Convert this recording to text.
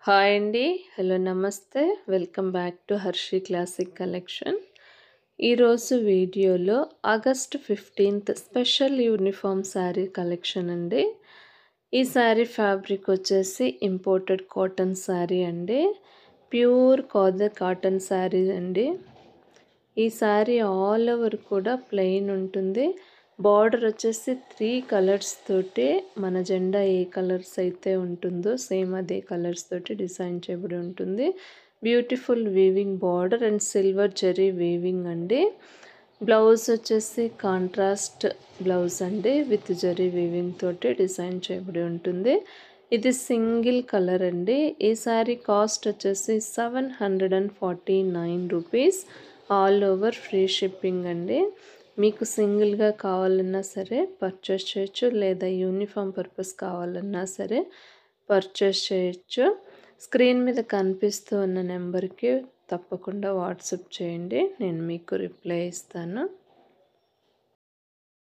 Hi అండి. Hello నమస్తే. Welcome back to Harshi classic collection. ఈరోజు వీడియోలో August 15th special uniform sari collection అండి. ఈ శారీ ఫ్యాబ్రిక్ వచ్చేసి ఇంపోర్టెడ్ కాటన్ శారీ అండి. ప్యూర్ కాటన్ శారీ అండి. ఈ శారీ ఆల్ ఓవర్ కూడా ప్లెయిన్ ఉంటుంది. బార్డర్ వచ్చేసి 3 కలర్స్ తోటి మన జెండా ఏ కలర్స్ అయితే ఉంటుందో సేమ్ అదే కలర్స్ తోటి డిజైన్ చేయబడి ఉంటుంది. Beautiful weaving border and silver zari weaving అండి. బ్లౌజ్ వచ్చేసి కాంట్రాస్ట్ బ్లౌజ్ అండి విత్ జరీ వీవింగ్ తోటి డిజైన్ చేయబడి ఉంటుంది. ఇది సింగిల్ కలర్ అండి. ఈ శారీ కాస్ట్ వచ్చేసి 749 rupees. All over free shipping అండి. మీకు సింగిల్గా కావాలన్నా సరే పర్చేస్ చేయొచ్చు, లేదా యూనిఫామ్ పర్పస్ కావాలన్నా సరే పర్చేస్ చేయొచ్చు. స్క్రీన్ మీద కనిపిస్తూ ఉన్న నెంబర్కి తప్పకుండా వాట్సాప్ చేయండి, నేను మీకు రిప్లై ఇస్తాను.